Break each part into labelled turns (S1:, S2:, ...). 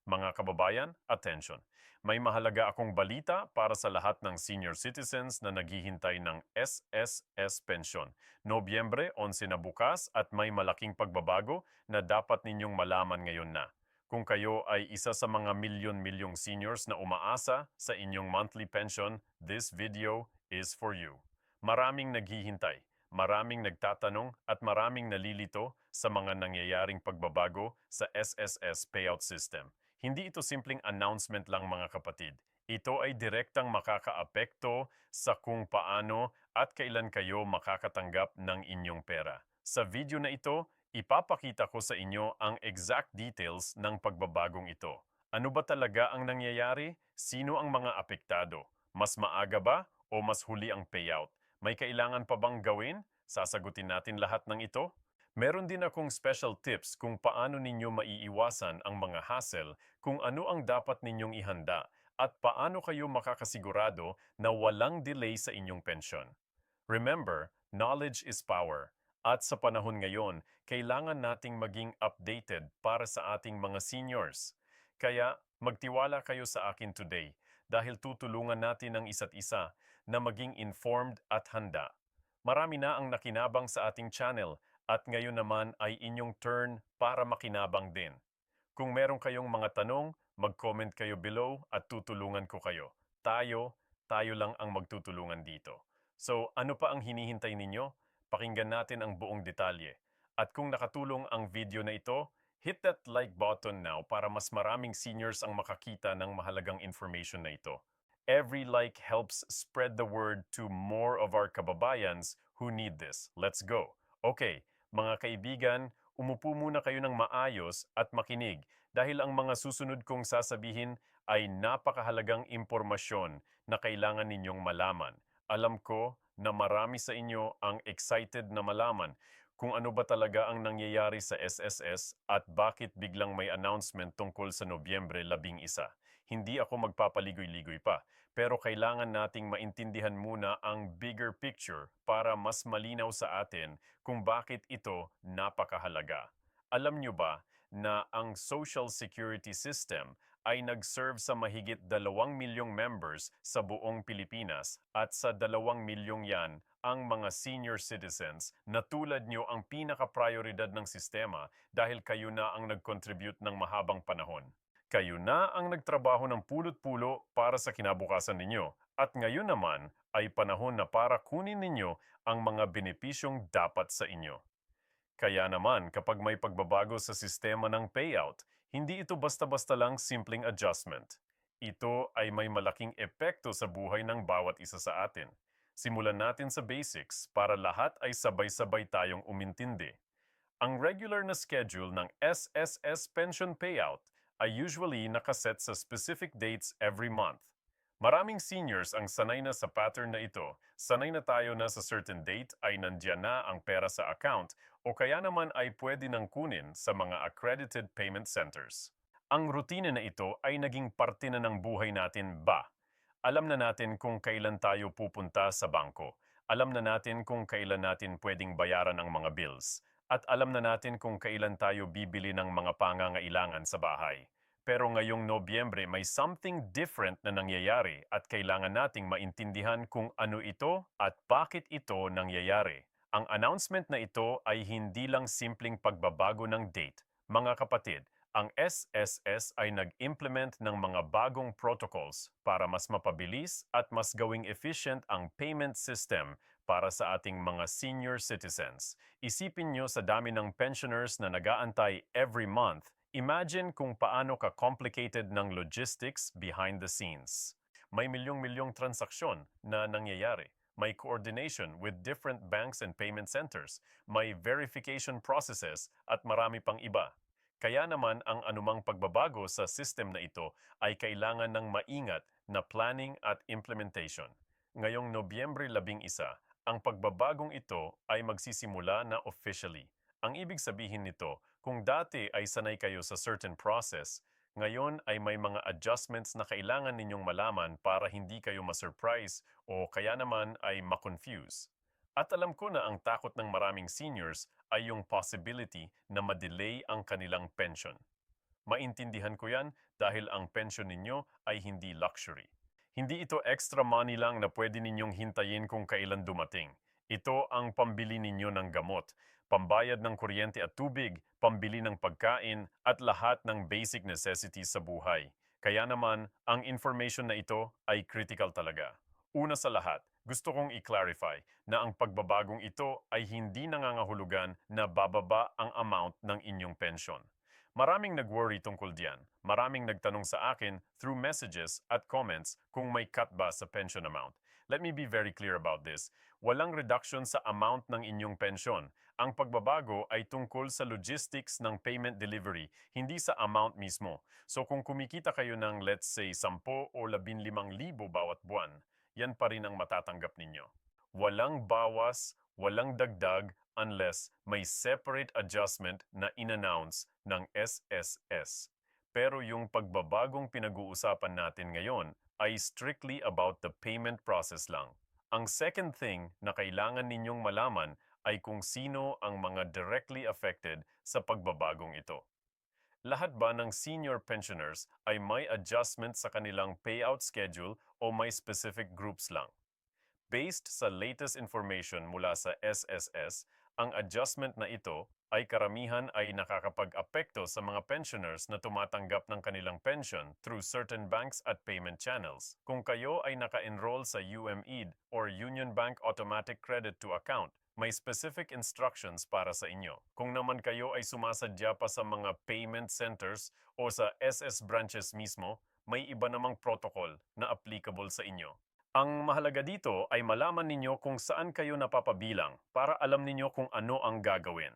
S1: Mga kababayan, attention. May mahalaga akong balita para sa lahat ng senior citizens na naghihintay ng SSS pension. Nobyembre 11 na bukas at may malaking pagbabago na dapat ninyong malaman ngayon na. Kung kayo ay isa sa mga milyon-milyong seniors na umaasa sa inyong monthly pension, this video is for you. Maraming naghihintay, maraming nagtatanong at maraming nalilito sa mga nangyayaring pagbabago sa SSS payout system. Hindi ito simpleng announcement lang mga kapatid. Ito ay direktang makakaapekto sa kung paano at kailan kayo makakatanggap ng inyong pera. Sa video na ito, ipapakita ko sa inyo ang exact details ng pagbabagong ito. Ano ba talaga ang nangyayari? Sino ang mga apektado? Mas maaga ba o mas huli ang payout? May kailangan pa bang gawin? Sasagutin natin lahat ng ito. Meron din akong special tips kung paano ninyo maiiwasan ang mga hassle, kung ano ang dapat ninyong ihanda, at paano kayo makakasigurado na walang delay sa inyong pensyon. Remember, knowledge is power. At sa panahon ngayon, kailangan nating maging updated para sa ating mga seniors. Kaya magtiwala kayo sa akin today dahil tutulungan natin ang isa't isa na maging informed at handa. Marami na ang nakinabang sa ating channel at ngayon naman ay inyong turn para makinabang din. Kung meron kayong mga tanong, mag-comment kayo below at tutulungan ko kayo. Tayo lang ang magtutulungan dito. So ano pa ang hinihintay ninyo? Pakinggan natin ang buong detalye. At kung nakatulong ang video na ito, hit that like button now para mas maraming seniors ang makakita ng mahalagang information na ito. Every like helps spread the word to more of our kababayans who need this. Let's go. Okay, mga kaibigan, umupo muna kayo ng maayos at makinig dahil ang mga susunod kong sasabihin ay napakahalagang impormasyon na kailangan ninyong malaman. Alam ko na marami sa inyo ang excited na malaman kung ano ba talaga ang nangyayari sa SSS at bakit biglang may announcement tungkol sa Nobyembre 11. Hindi ako magpapaligoy-ligoy pa, pero kailangan nating maintindihan muna ang bigger picture para mas malinaw sa atin kung bakit ito napakahalaga. Alam nyo ba na ang Social Security System ay nag-serve sa mahigit 2 milyong members sa buong Pilipinas at sa 2 milyong yan ang mga senior citizens na tulad nyo ang pinaka-prioridad ng sistema dahil kayo na ang nag-contribute ng mahabang panahon. Kayo na ang nagtrabaho ng pulot-pulo para sa kinabukasan ninyo at ngayon naman ay panahon na para kunin ninyo ang mga benepisyong dapat sa inyo. Kaya naman kapag may pagbabago sa sistema ng payout, hindi ito basta-basta lang simpleng adjustment. Ito ay may malaking epekto sa buhay ng bawat isa sa atin. Simulan natin sa basics para lahat ay sabay-sabay tayong umintindi. Ang regular na schedule ng SSS pension payout ay usually nakaset sa specific dates every month. Maraming seniors ang sanay na sa pattern na ito. Sanay na tayo na sa certain date ay nandiyan na ang pera sa account o kaya naman ay pwede nang kunin sa mga accredited payment centers. Ang rutina na ito ay naging parte na ng buhay natin ba? Alam na natin kung kailan tayo pupunta sa bangko. Alam na natin kung kailan natin pwedeng bayaran ang mga bills. At alam na natin kung kailan tayo bibili ng mga pangangailangan sa bahay. Pero ngayong Nobyembre may something different na nangyayari at kailangan nating maintindihan kung ano ito at bakit ito nangyayari. Ang announcement na ito ay hindi lang simpleng pagbabago ng date. Mga kapatid, ang SSS ay nag-implement ng mga bagong protocols para mas mapabilis at mas gawing efficient ang payment system para sa ating mga senior citizens. Isipin nyo sa dami ng pensioners na nag-aantay every month. Imagine kung paano ka-complicated ng logistics behind the scenes. May milyong-milyong transaksyon na nangyayari. May coordination with different banks and payment centers. May verification processes at marami pang iba. Kaya naman ang anumang pagbabago sa system na ito ay kailangan ng maingat na planning at implementation. Ngayong Nobyembre 11, ang pagbabagong ito ay magsisimula na officially. Ang ibig sabihin nito, kung dati ay sanay kayo sa certain process, ngayon ay may mga adjustments na kailangan ninyong malaman para hindi kayo ma-surprise o kaya naman ay ma-confuse. At alam ko na ang takot ng maraming seniors ay yung possibility na ma-delay ang kanilang pension. Maintindihan ko yan dahil ang pensyon ninyo ay hindi luxury. Hindi ito extra money lang na pwede ninyong hintayin kung kailan dumating. Ito ang pambili ninyo ng gamot, pambayad ng kuryente at tubig, pambili ng pagkain at lahat ng basic necessities sa buhay. Kaya naman, ang information na ito ay critical talaga. Una sa lahat, gusto kong i-clarify na ang pagbabagong ito ay hindi nangangahulugan na bababa ang amount ng inyong pensyon. Maraming nag-worry tungkol diyan. Maraming nagtanong sa akin through messages at comments kung may cut ba sa pension amount. Let me be very clear about this. Walang reduction sa amount ng inyong pensyon. Ang pagbabago ay tungkol sa logistics ng payment delivery, hindi sa amount mismo. So kung kumikita kayo ng let's say 10 o 15,000 bawat buwan, yan pa rin ang matatanggap ninyo. Walang bawas, walang dagdag unless may separate adjustment na in-announce ng SSS. Pero yung pagbabagong pinag-uusapan natin ngayon ay strictly about the payment process lang. Ang second thing na kailangan ninyong malaman ay kung sino ang mga directly affected sa pagbabagong ito. Lahat ba ng senior pensioners ay may adjustment sa kanilang payout schedule o may specific groups lang? Based sa latest information mula sa SSS, ang adjustment na ito ay karamihan ay nakakapag-apekto sa mga pensioners na tumatanggap ng kanilang pension through certain banks at payment channels. Kung kayo ay naka-enroll sa UMED or Union Bank Automatic Credit to Account, may specific instructions para sa inyo. Kung naman kayo ay sumasadya pa sa mga payment centers o sa SS branches mismo, may iba namang protocol na applicable sa inyo. Ang mahalaga dito ay malaman ninyo kung saan kayo napapabilang para alam ninyo kung ano ang gagawin.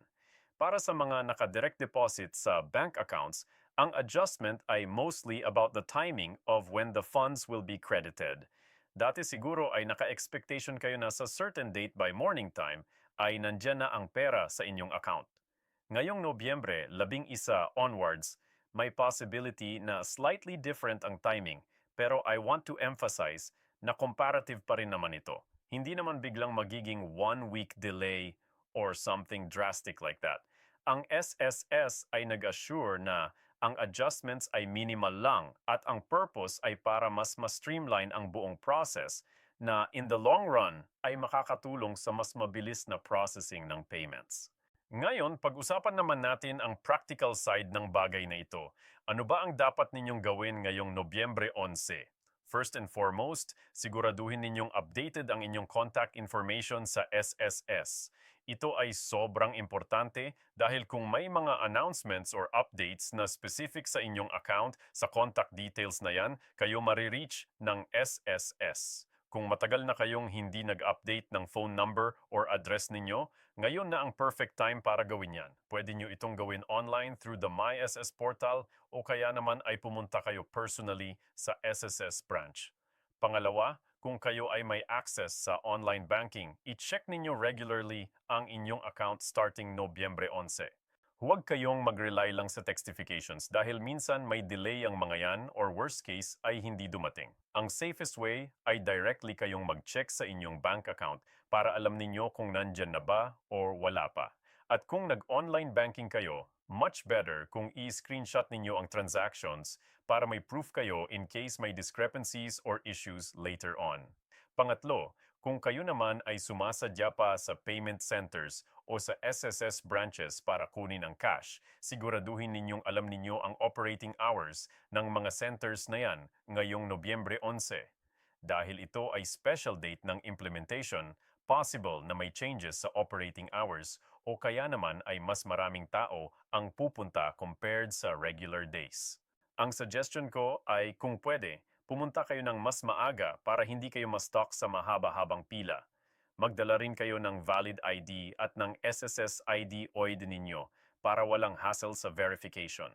S1: Para sa mga naka-direct deposit sa bank accounts, ang adjustment ay mostly about the timing of when the funds will be credited. Dati siguro ay naka-expectation kayo na sa certain date by morning time ay nandyan na ang pera sa inyong account. Ngayong Nobyembre, 11 onwards, may possibility na slightly different ang timing, pero I want to emphasize na comparative pa rin naman ito. Hindi naman biglang magiging 1 week delay or something drastic like that. Ang SSS ay nag-assure na ang adjustments ay minimal lang at ang purpose ay para mas streamline ang buong process na in the long run ay makakatulong sa mas mabilis na processing ng payments. Ngayon, pag-usapan naman natin ang practical side ng bagay na ito. Ano ba ang dapat ninyong gawin ngayong Nobyembre 11? First and foremost, siguraduhin ninyong updated ang inyong contact information sa SSS. Ito ay sobrang importante dahil kung may mga announcements or updates na specific sa inyong account, sa contact details na yan, kayo marireach ng SSS. Kung matagal na kayong hindi nag-update ng phone number or address ninyo, ngayon na ang perfect time para gawin yan. Pwede nyo itong gawin online through the MySS portal o kaya naman ay pumunta kayo personally sa SSS branch. Pangalawa, kung kayo ay may access sa online banking, i-check ninyo regularly ang inyong account starting Nobyembre 11. Huwag kayong mag-rely lang sa textifications dahil minsan may delay ang mga yan or worst case ay hindi dumating. Ang safest way ay directly kayong mag-check sa inyong bank account para alam ninyo kung nandyan na ba or wala pa. At kung nag-online banking kayo, much better kung i-screenshot ninyo ang transactions para may proof kayo in case may discrepancies or issues later on. Pangatlo, kung kayo naman ay sumasadya pa sa payment centers o sa SSS branches para kunin ang cash, siguraduhin ninyong alam ninyo ang operating hours ng mga centers na yan ngayong Nobyembre 11. Dahil ito ay special date ng implementation, possible na may changes sa operating hours o kaya naman ay mas maraming tao ang pupunta compared sa regular days. Ang suggestion ko ay kung pwede, pumunta kayo ng mas maaga para hindi kayo ma-stuck sa mahaba-habang pila. Magdala rin kayo ng valid ID at ng SSS ID OID ninyo para walang hassle sa verification.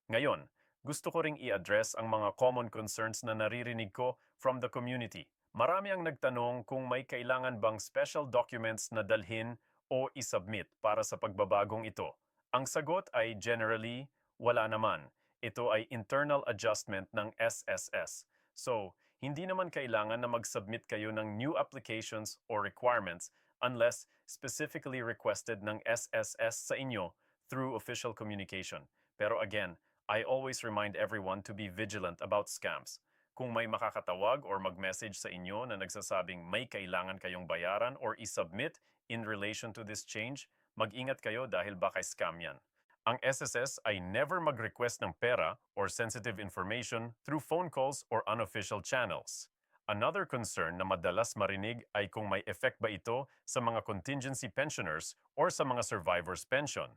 S1: Ngayon, gusto ko ring i-address ang mga common concerns na naririnig ko from the community. Marami ang nagtanong kung may kailangan bang special documents na dalhin o isubmit para sa pagbabagong ito. Ang sagot ay generally, wala naman. Ito ay internal adjustment ng SSS. So, hindi naman kailangan na mag-submit kayo ng new applications or requirements unless specifically requested ng SSS sa inyo through official communication. Pero again, I always remind everyone to be vigilant about scams. Kung may makakatawag or mag-message sa inyo na nagsasabing may kailangan kayong bayaran or isubmit in relation to this change, mag-ingat kayo dahil baka scam yan. Ang SSS ay never mag-request ng pera or sensitive information through phone calls or unofficial channels. Another concern na madalas marinig ay kung may effect ba ito sa mga contingency pensioners or sa mga survivors pension.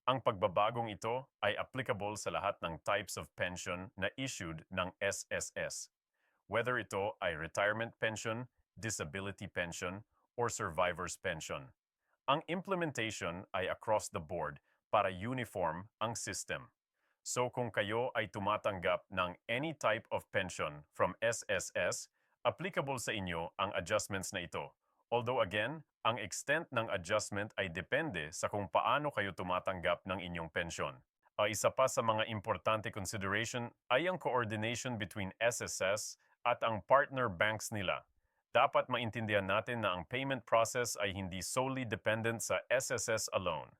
S1: Ang pagbabagong ito ay applicable sa lahat ng types of pension na issued ng SSS, whether ito ay retirement pension, disability pension, or survivor's pension. Ang implementation ay across the board para uniform ang system. So kung kayo ay tumatanggap ng any type of pension from SSS, applicable sa inyo ang adjustments na ito. Although again, ang extent ng adjustment ay depende sa kung paano kayo tumatanggap ng inyong pensyon. Isa pa sa mga importante consideration ay ang coordination between SSS at ang partner banks nila. Dapat maintindihan natin na ang payment process ay hindi solely dependent sa SSS alone.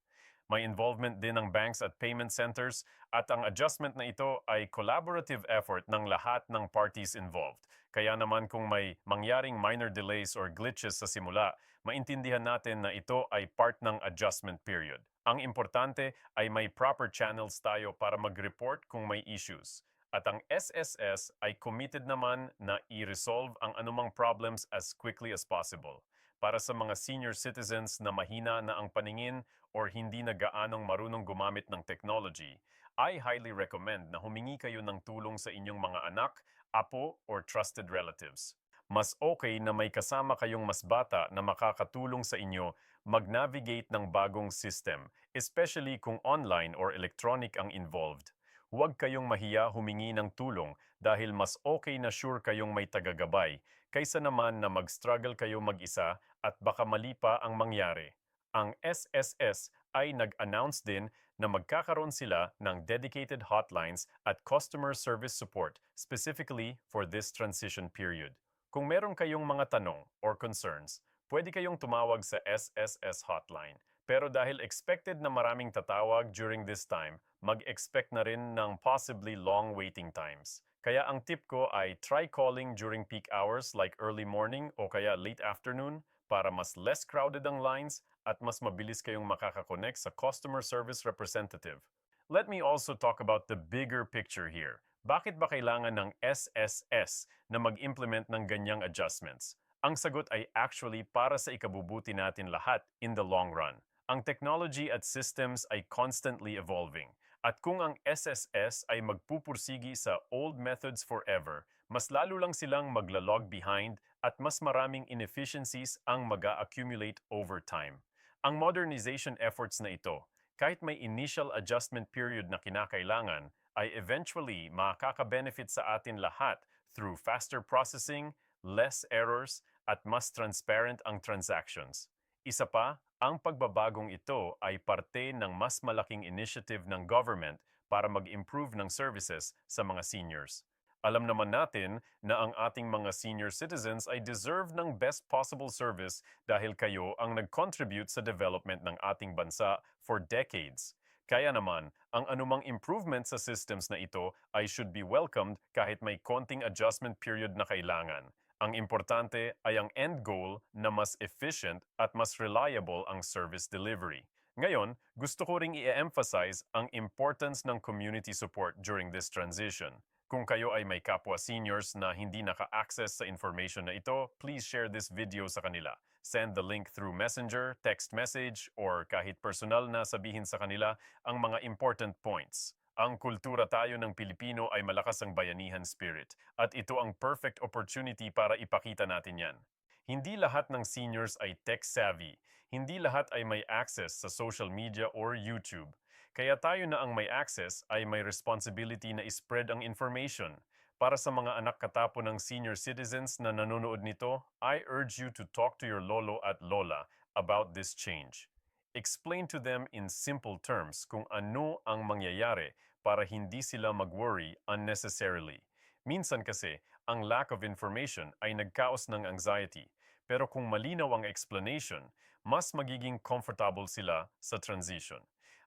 S1: May involvement din ng banks at payment centers at ang adjustment na ito ay collaborative effort ng lahat ng parties involved. Kaya naman kung may mangyaring minor delays or glitches sa simula, maintindihan natin na ito ay part ng adjustment period. Ang importante ay may proper channels tayo para mag-report kung may issues. At ang SSS ay committed naman na i-resolve ang anumang problems as quickly as possible. Para sa mga senior citizens na mahina na ang paningin or hindi na gaanong marunong gumamit ng technology, I highly recommend na humingi kayo ng tulong sa inyong mga anak, apo, or trusted relatives. Mas okay na may kasama kayong mas bata na makakatulong sa inyo mag-navigate ng bagong system, especially kung online or electronic ang involved. Huwag kayong mahiya humingi ng tulong dahil mas okay na sure kayong may tagagabay kaysa naman na mag-struggle kayo mag-isa at baka mali pa ang mangyari. Ang SSS ay nag-announce din na magkakaroon sila ng dedicated hotlines at customer service support specifically for this transition period. Kung meron kayong mga tanong or concerns, pwede kayong tumawag sa SSS hotline. Pero dahil expected na maraming tatawag during this time, mag-expect na rin ng possibly long waiting times. Kaya ang tip ko ay try calling during peak hours like early morning o kaya late afternoon para mas less crowded ang lines at mas mabilis kayong makakakonect sa customer service representative. Let me also talk about the bigger picture here. Bakit ba kailangan ng SSS na mag-implement ng ganyang adjustments? Ang sagot ay actually para sa ikabubuti natin lahat in the long run. Ang technology at systems ay constantly evolving. At kung ang SSS ay magpupursigi sa old methods forever, mas lalo lang silang maglalog behind at mas maraming inefficiencies ang mag-accumulate over time. Ang modernization efforts na ito, kahit may initial adjustment period na kinakailangan, ay eventually makaka-benefit sa atin lahat through faster processing, less errors, at mas transparent ang transactions. Isa pa, ang pagbabagong ito ay parte ng mas malaking initiative ng government para mag-improve ng services sa mga seniors. Alam naman natin na ang ating mga senior citizens ay deserve ng best possible service dahil kayo ang nag-contribute sa development ng ating bansa for decades. Kaya naman, ang anumang improvement sa systems na ito ay should be welcomed kahit may konting adjustment period na kailangan. Ang importante ay ang end goal na mas efficient at mas reliable ang service delivery. Ngayon, gusto ko ring i-emphasize ang importance ng community support during this transition. Kung kayo ay may kapwa seniors na hindi naka-access sa information na ito, please share this video sa kanila. Send the link through Messenger, text message, or kahit personal na sabihin sa kanila ang mga important points. Ang kultura tayo ng Pilipino ay malakas ang bayanihan spirit at ito ang perfect opportunity para ipakita natin yan. Hindi lahat ng seniors ay tech-savvy. Hindi lahat ay may access sa social media or YouTube. Kaya tayo na ang may access ay may responsibility na ispread ang information. Para sa mga anak katapo ng senior citizens na nanonood nito, I urge you to talk to your lolo at lola about this change. Explain to them in simple terms kung ano ang mangyayari para hindi sila mag-worry unnecessarily. Minsan kasi, ang lack of information ay nagkaos ng anxiety. Pero kung malinaw ang explanation, mas magiging comfortable sila sa transition.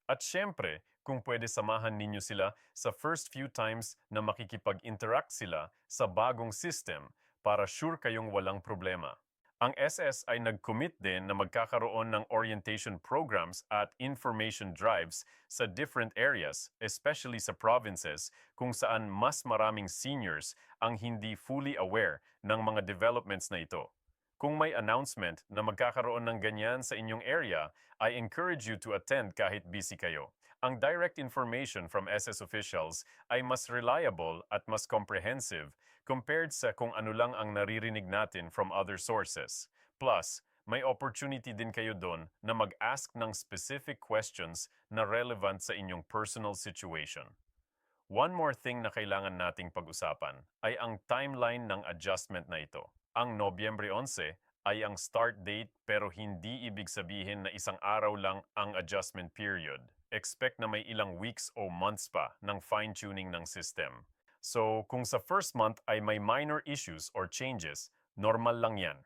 S1: At syempre, Kung pwede samahan ninyo sila sa first few times na makikipag-interact sila sa bagong system para sure kayong walang problema. Ang SS ay nag-commit din na magkakaroon ng orientation programs at information drives sa different areas, especially sa provinces kung saan mas maraming seniors ang hindi fully aware ng mga developments na ito. Kung may announcement na magkakaroon ng ganyan sa inyong area, I encourage you to attend kahit busy kayo. Ang direct information from SS officials ay mas reliable at mas comprehensive compared sa kung ano lang ang naririnig natin from other sources. Plus, may opportunity din kayo doon na mag-ask ng specific questions na relevant sa inyong personal situation. One more thing na kailangan nating pag-usapan ay ang timeline ng adjustment na ito. Ang Nobyembre 11 ay ang start date pero hindi ibig sabihin na isang araw lang ang adjustment period. Expect na may ilang weeks o months pa ng fine-tuning ng system. So, kung sa first month ay may minor issues or changes, normal lang yan.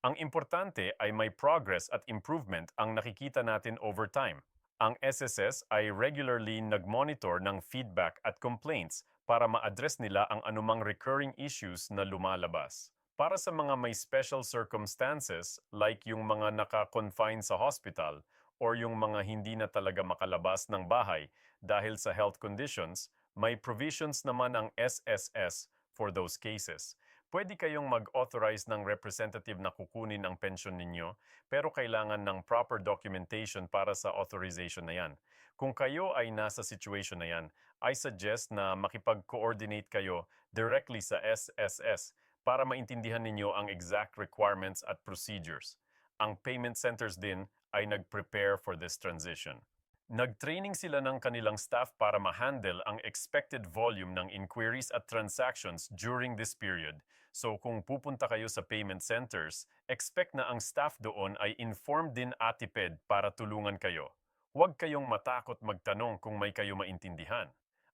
S1: Ang importante ay may progress at improvement ang nakikita natin over time. Ang SSS ay regularly nag-monitor ng feedback at complaints para ma-address nila ang anumang recurring issues na lumalabas. Para sa mga may special circumstances like yung mga naka-confine sa hospital or yung mga hindi na talaga makalabas ng bahay dahil sa health conditions, may provisions naman ang SSS for those cases. Pwede kayong mag-authorize ng representative na kukunin ang pension ninyo, pero kailangan ng proper documentation para sa authorization na yan. Kung kayo ay nasa situation na yan, I suggest na makipag-coordinate kayo directly sa SSS para maintindihan ninyo ang exact requirements at procedures. Ang payment centers din ay nag-prepare for this transition. Nag-training sila ng kanilang staff para ma-handle ang expected volume ng inquiries at transactions during this period. So kung pupunta kayo sa payment centers, expect na ang staff doon ay informed din atiped para tulungan kayo. Huwag kayong matakot magtanong kung may kayo maintindihan.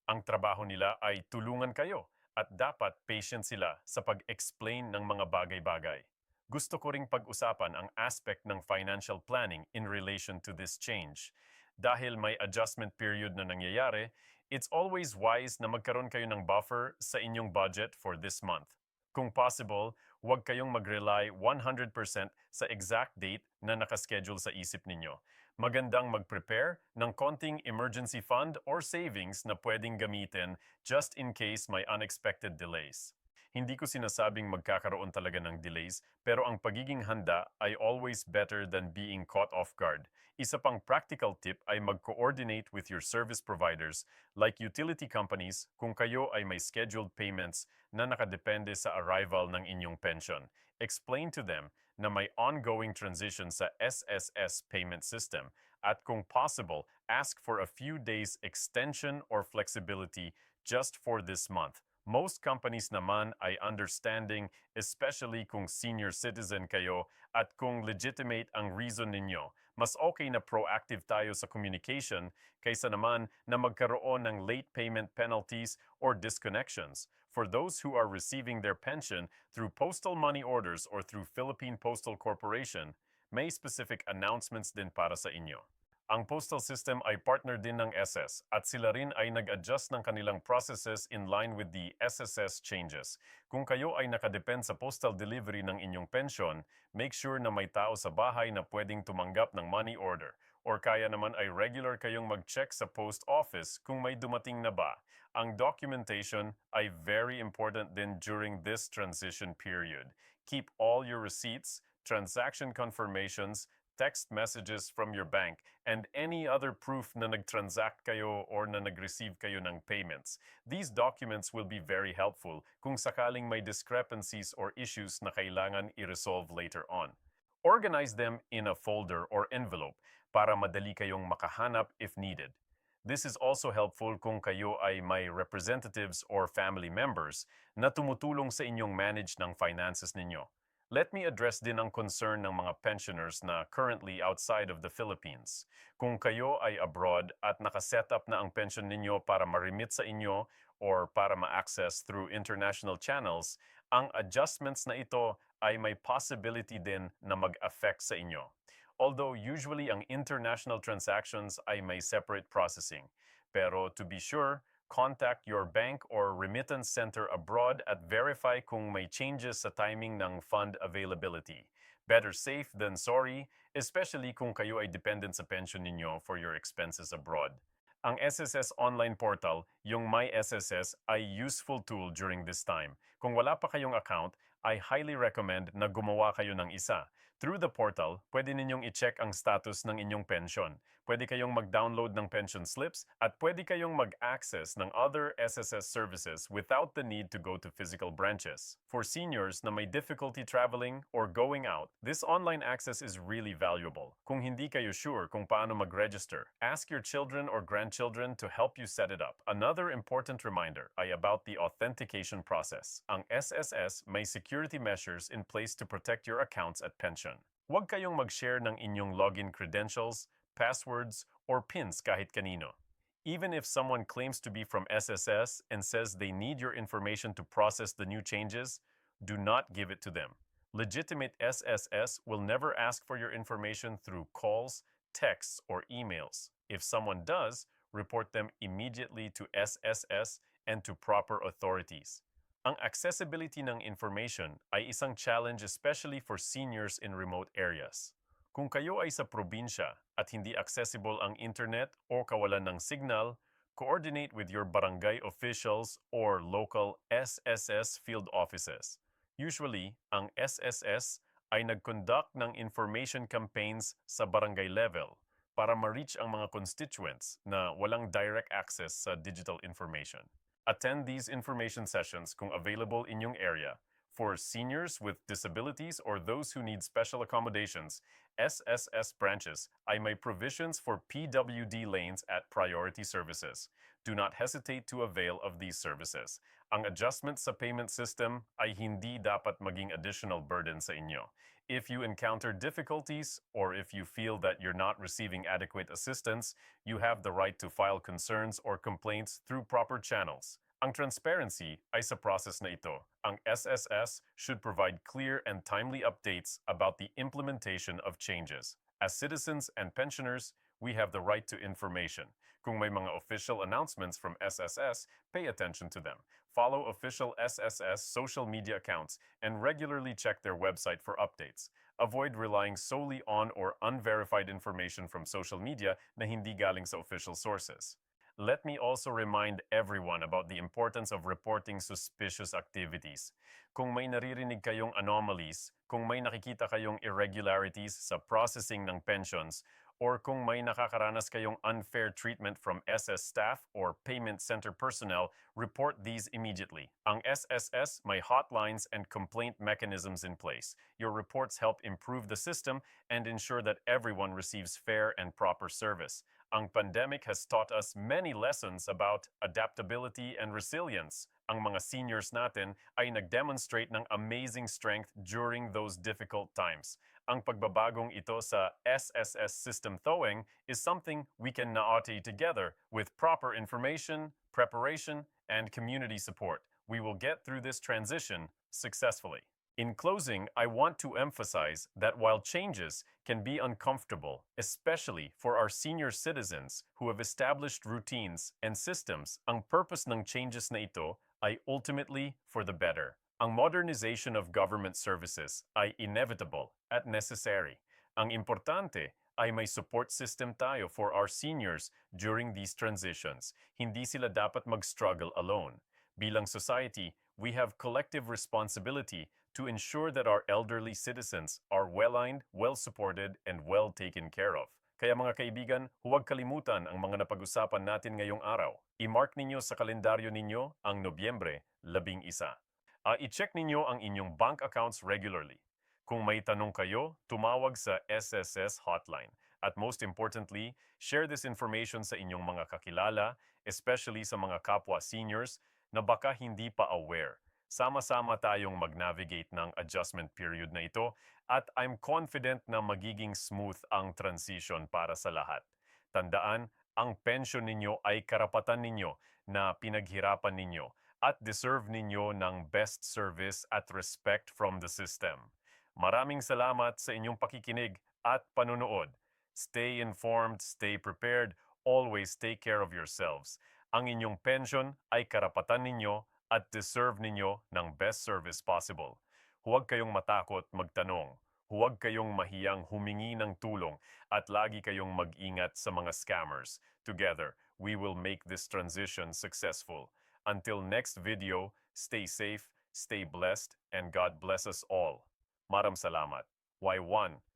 S1: Ang trabaho nila ay tulungan kayo at dapat patient sila sa pag-explain ng mga bagay-bagay. Gusto ko ring pag-usapan ang aspect ng financial planning in relation to this change. Dahil may adjustment period na nangyayari, it's always wise na magkaroon kayo ng buffer sa inyong budget for this month. Kung possible, huwag kayong mag-rely 100% sa exact date na nakaschedule sa isip ninyo. Magandang mag-prepare ng konting emergency fund or savings na pwedeng gamitin just in case may unexpected delays. Hindi ko sinasabing magkakaroon talaga ng delays, pero ang pagiging handa ay always better than being caught off guard. Isa pang practical tip ay mag-coordinate with your service providers like utility companies kung kayo ay may scheduled payments na nakadepende sa arrival ng inyong pension. Explain to them na may ongoing transition sa SSS payment system at kung possible, ask for a few days extension or flexibility just for this month. Most companies naman ay understanding, especially kung senior citizen kayo at kung legitimate ang reason ninyo. Mas okay na proactive tayo sa communication kaysa naman na magkaroon ng late payment penalties or disconnections. For those who are receiving their pension through postal money orders or through Philippine Postal Corporation, may specific announcements din para sa inyo. Ang postal system ay partner din ng SS at sila rin ay nag-adjust ng kanilang processes in line with the SSS changes. Kung kayo ay nakadepend sa postal delivery ng inyong pension, make sure na may tao sa bahay na pwedeng tumanggap ng money order. Or kaya naman ay regular kayong mag-check sa post office kung may dumating na ba. Ang documentation ay very important din during this transition period. Keep all your receipts, transaction confirmations, text messages from your bank, and any other proof na nag-transact kayo or na nag-receive kayo ng payments. These documents will be very helpful kung sakaling may discrepancies or issues na kailangan i-resolve later on. Organize them in a folder or envelope para madali kayong makahanap if needed. This is also helpful kung kayo ay may representatives or family members na tumutulong sa inyong manage ng finances ninyo. Let me address din ang concern ng mga pensioners na currently outside of the Philippines. Kung kayo ay abroad at nakaset up na ang pension ninyo para ma-remit sa inyo or para ma-access through international channels, ang adjustments na ito ay may possibility din na mag-affect sa inyo. Although usually ang international transactions ay may separate processing. Pero to be sure, contact your bank or remittance center abroad at verify kung may changes sa timing ng fund availability. Better safe than sorry, especially kung kayo ay dependent sa pension ninyo for your expenses abroad. Ang SSS online portal, yung My SSS, ay useful tool during this time. Kung wala pa kayong account, I highly recommend na gumawa kayo ng isa. Through the portal, pwede ninyong i-check ang status ng inyong pension. Pwede kayong mag-download ng pension slips at pwede kayong mag-access ng other SSS services without the need to go to physical branches. For seniors na may difficulty traveling or going out, this online access is really valuable. Kung hindi kayo sure kung paano mag-register, ask your children or grandchildren to help you set it up. Another important reminder ay about the authentication process. Ang SSS may security measures in place to protect your accounts at pension. Huwag kayong mag-share ng inyong login credentials, passwords, or PINs kahit kanino. Even if someone claims to be from SSS and says they need your information to process the new changes, do not give it to them. Legitimate SSS will never ask for your information through calls, texts, or emails. If someone does, report them immediately to SSS and to proper authorities. Ang accessibility ng information ay isang challenge especially for seniors in remote areas. Kung kayo ay sa probinsya at hindi accessible ang internet o kawalan ng signal, coordinate with your barangay officials or local SSS field offices. Usually, ang SSS ay nag-conduct ng information campaigns sa barangay level para ma-reach ang mga constituents na walang direct access sa digital information. Attend these information sessions kung available in yung area. For seniors with disabilities or those who need special accommodations, SSS branches ay may provisions for PWD lanes at priority services. Do not hesitate to avail of these services. Ang adjustment sa payment system ay hindi dapat maging additional burden sa inyo. If you encounter difficulties or if you feel that you're not receiving adequate assistance, you have the right to file concerns or complaints through proper channels. Ang transparency ay sa process na ito. Ang SSS should provide clear and timely updates about the implementation of changes. As citizens and pensioners, we have the right to information. Kung may mga official announcements from SSS, pay attention to them. Follow official SSS social media accounts and regularly check their website for updates. Avoid relying solely on or unverified information from social media na hindi galing sa official sources. Let me also remind everyone about the importance of reporting suspicious activities. Kung may naririnig kayong anomalies, kung may nakikita kayong irregularities sa processing ng pensions, or kung may nakakaranas kayong unfair treatment from SS staff or payment center personnel, report these immediately. Ang SSS may hotlines and complaint mechanisms in place. Your reports help improve the system and ensure that everyone receives fair and proper service. Ang pandemic has taught us many lessons about adaptability and resilience. Ang mga seniors natin ay nag-demonstrate ng amazing strength during those difficult times. Ang pagbabagong ito sa SSS system towing is something we can naati together with proper information, preparation, and community support. We will get through this transition successfully. In closing, I want to emphasize that while changes can be uncomfortable, especially for our senior citizens who have established routines and systems, ang purpose ng changes na ito ay ultimately for the better. Ang modernization of government services ay inevitable at necessary. Ang importante ay may support system tayo for our seniors during these transitions. Hindi sila dapat mag-struggle alone. Bilang society, we have collective responsibility to ensure that our elderly citizens are well-aligned, well-supported, and well taken care of. Kaya mga kaibigan, huwag kalimutan ang mga napag-usapan natin ngayong araw. I-mark ninyo sa kalendaryo ninyo ang Nobyembre 11. I-check ninyo ang inyong bank accounts regularly. Kung may tanong kayo, tumawag sa SSS hotline. At most importantly, share this information sa inyong mga kakilala, especially sa mga kapwa seniors na baka hindi pa aware. Sama-sama tayong mag-navigate ng adjustment period na ito at I'm confident na magiging smooth ang transition para sa lahat. Tandaan, ang pensyon ninyo ay karapatan ninyo na pinaghirapan ninyo at deserve ninyo ng best service at respect from the system. Maraming salamat sa inyong pakikinig at panunood. Stay informed, stay prepared, always take care of yourselves. Ang inyong pension ay karapatan ninyo at deserve ninyo ng best service possible. Huwag kayong matakot magtanong. Huwag kayong mahiyang humingi ng tulong at lagi kayong mag-ingat sa mga scammers. Together, we will make this transition successful. Until next video, stay safe, stay blessed, and God bless us all. Maram salamat. Y1